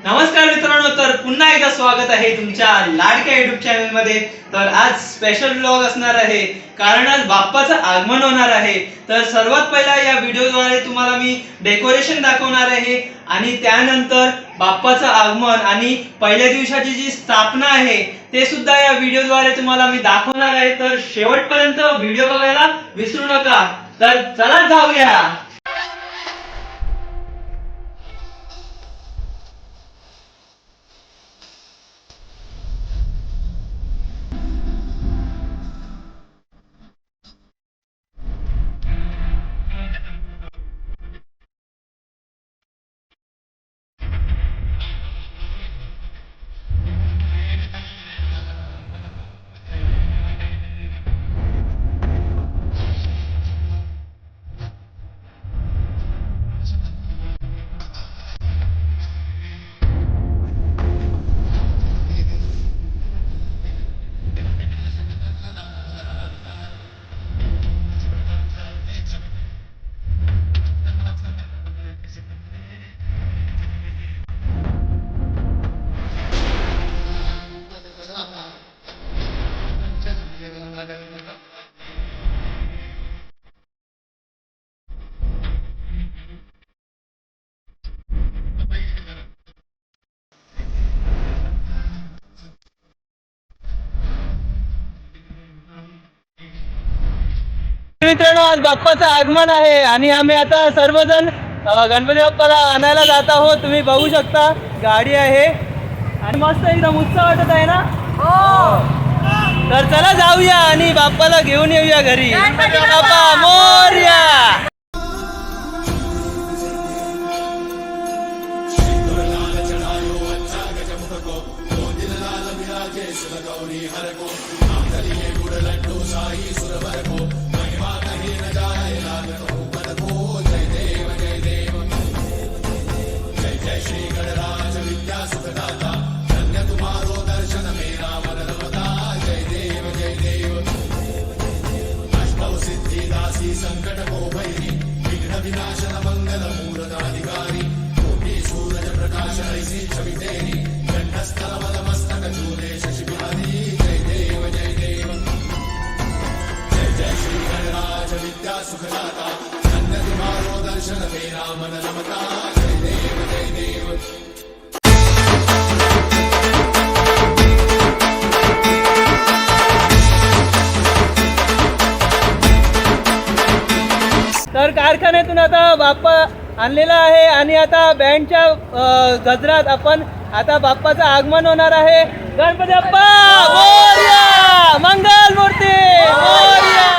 नमस्कार मित्रांनो, तर पुन्हा एकदा स्वागत आहे तुमच्या लाडक्या युट्यूब चॅनल मध्ये। तर आज स्पेशल ब्लॉग असणार आहे कारण आज बाप्पाचं आगमन होणार आहे। तर सर्वात पहिला या व्हिडिओद्वारे तुम्हाला मी डेकोरेशन दाखवणार आहे आणि त्यानंतर बाप्पाचं आगमन आणि पहिल्या दिवसाची जी स्थापना आहे ते सुद्धा या व्हिडिओद्वारे तुम्हाला मी दाखवणार आहे। तर शेवटपर्यंत व्हिडिओ बघायला विसरू नका। तर चला जाऊया। मित्रांनो, आज बाप्पाचं आगमन आहे आणि आम्ही आता सर्वजण गणपती बाप्पाला आणायला जात आहोत। तुम्ही बघू शकता गाडी आहे आणि मस्त एकदम उत्साह वाटत आहे ना। हो, तर चला जाऊया आणि बाप्पाला घेऊन येऊया घरी। बाप्पा मोरया। तर कारखान्यातून आता बाप्पा आणलेला आहे आणि आता बँडच्या गजरात आपण आता बाप्पाचं आगमन होणार आहे। गणपती बाप्पा मोरया, मंगल मूर्ती मोरया।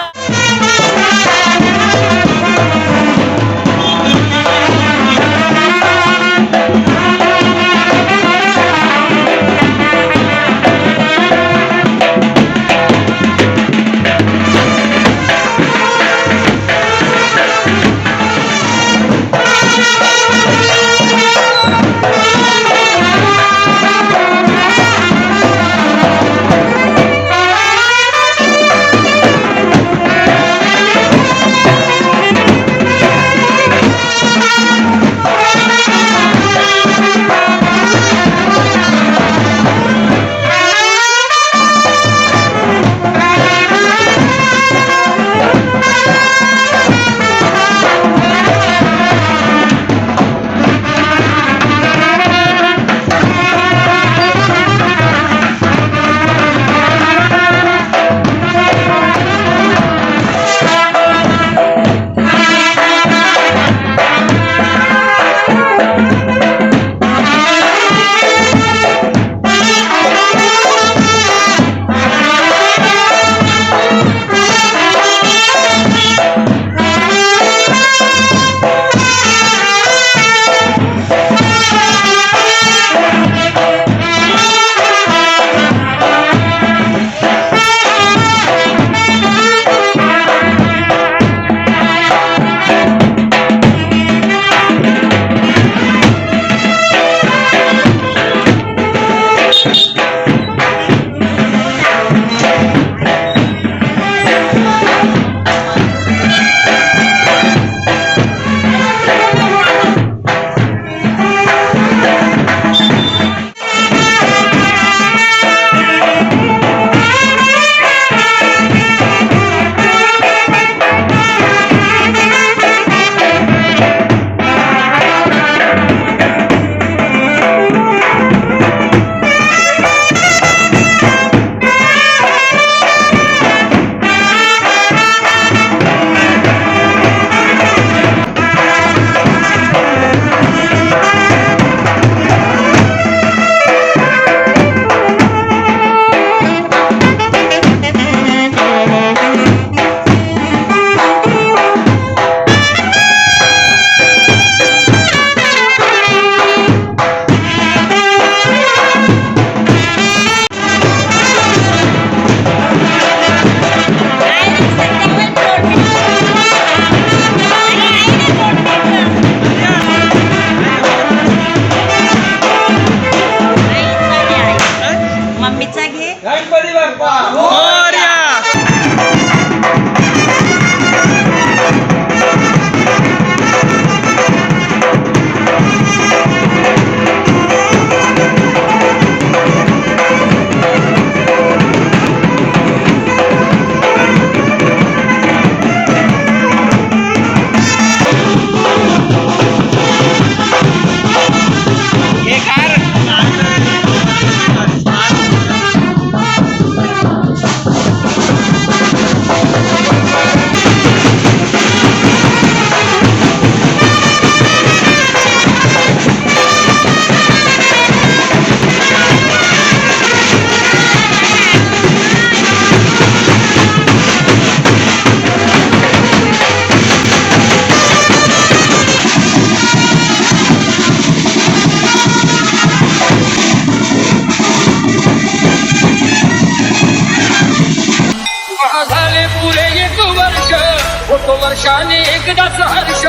वर्षाने एकदाच हर्ष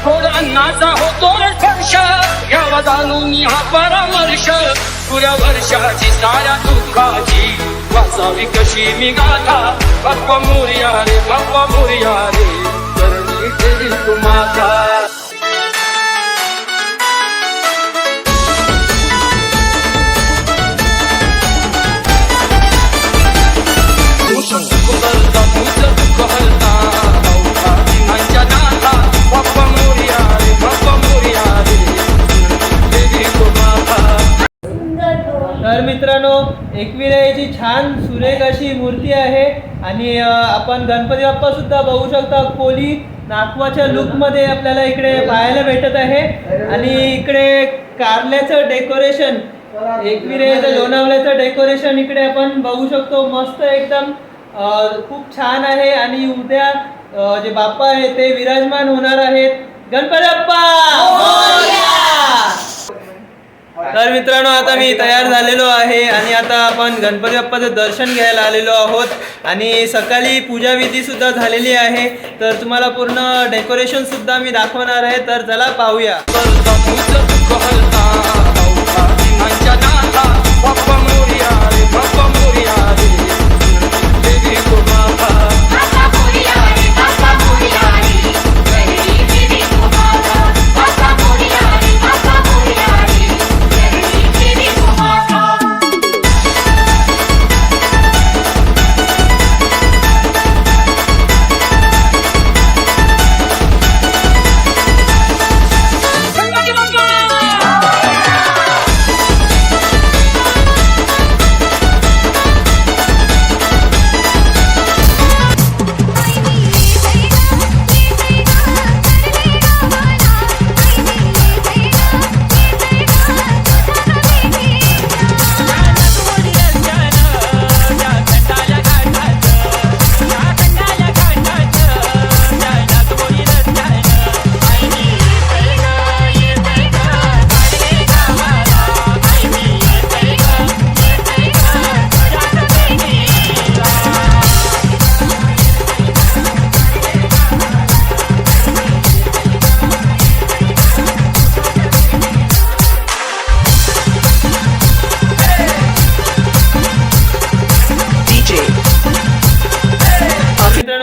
थोरांनाचा होतो स्पर्श घ्यावा जाणून हा परामर्श पुऱ्या वर्षाची साऱ्या दुःखाची वाचावी कशी मी गाथा बाप्पा मोरया रे बाप्पा मोरया रे करणी केली तुम्हाला तर मित्रांनो, एकविराईची छान सुरेख अशी मूर्ती आहे आणि आपण गणपती बाप्पा सुद्धा बघू शकता. कोली नागवाच्या लुकमध्ये आपल्याला इकडे पाहायला भेटत आहे आणि इकडे कारल्याचं डेकोरेशन, एकविराईचं लोणावल्याचं डेकोरेशन इकडे आपण बघू शकतो. मस्त एकदम खूप छान आहे आणि उद्या जे बाप्पा आहे ते विराजमान होणार आहेत. गणपती बाप्पा मोरया! तर मित्रांनो, आता मी तयार झालेलो आहे आणि आता आपण गणपती बाप्पाचं दर्शन घ्यायला आलेलो आहोत आणि सकाळी पूजाविधी सुद्धा झालेली आहे. तर तुम्हाला पूर्ण डेकोरेशन सुद्धा मी दाखवणार आहे. तर चला पाहूया.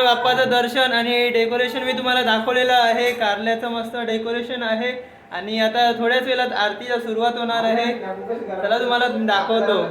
बाप्पाचं दर्शन आणि डेकोरेशन मी तुम्हाला दाखवलेलं आहे. कारल्याचं मस्त डेकोरेशन आहे आणि आता थोड्याच वेळात आरतीला सुरुवात होणार आहे. चला तुम्हाला दाखवतो.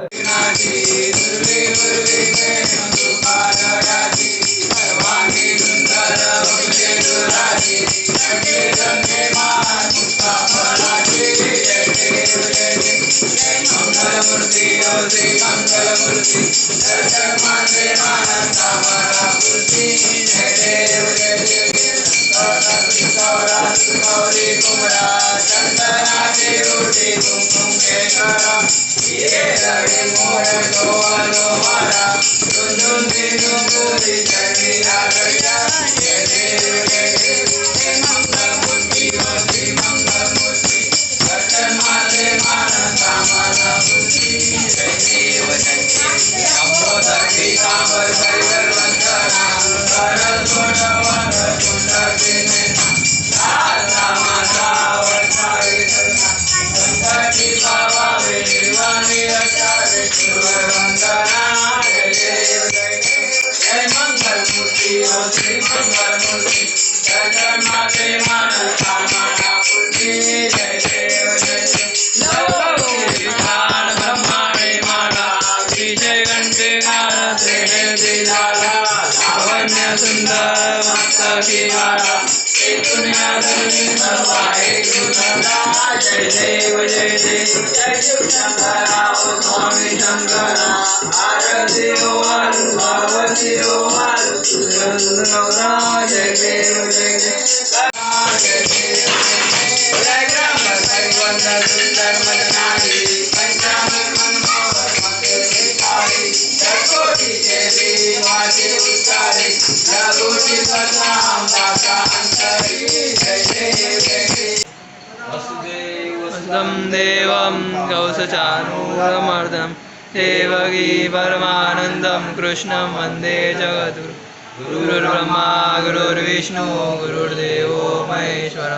देवं गौसचानूरमर्दनं देवकी परमानन्दं कृष्णं वन्दे जगद्गुरुं गुरुर्ब्रह्मा गुरुर्विष्णू गुरुर्देव महेश्वर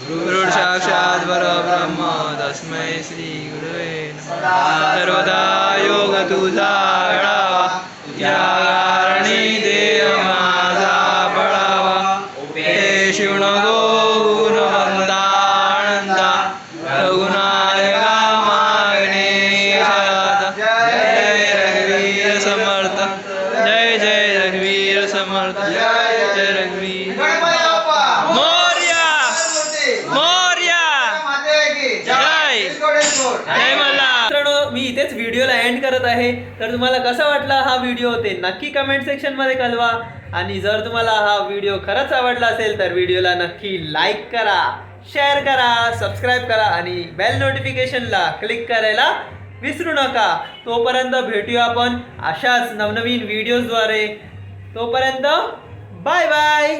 गुरुर् साक्षात् परब्रह्म तस्मै श्री गुरुवे नमः. सर्वदा योग तुझा घडावा या कारणी देव माझा पडावा. हे शिवणगो गुणवंता आनंदा रघुनायका मागणे शरद. जय रघुवीर समर्थ जय जय रघुवीर समर्थ जय रघुवीर मोरया मोरया जय जय मल्हार. मित्रांनो, मी इथेच व्हिडिओला एंड करत आहे. तर तुम्हाला कसा वाटला हा व्हिडिओ ते नक्की कमेंट सेक्शन मध्ये कळवा. आणि जर तुम्हाला हा व्हिडिओ खरंच आवडला असेल तर व्हिडिओला नक्की लाईक करा, शेअर करा, सबस्क्राईब करा आणि बेल नोटिफिकेशनला क्लिक करायला विसरू नका. तोपर्यंत भेटूया आपण अशाच नवनवीन व्हिडिओजद्वारे. तोपर्यंत बाय बाय.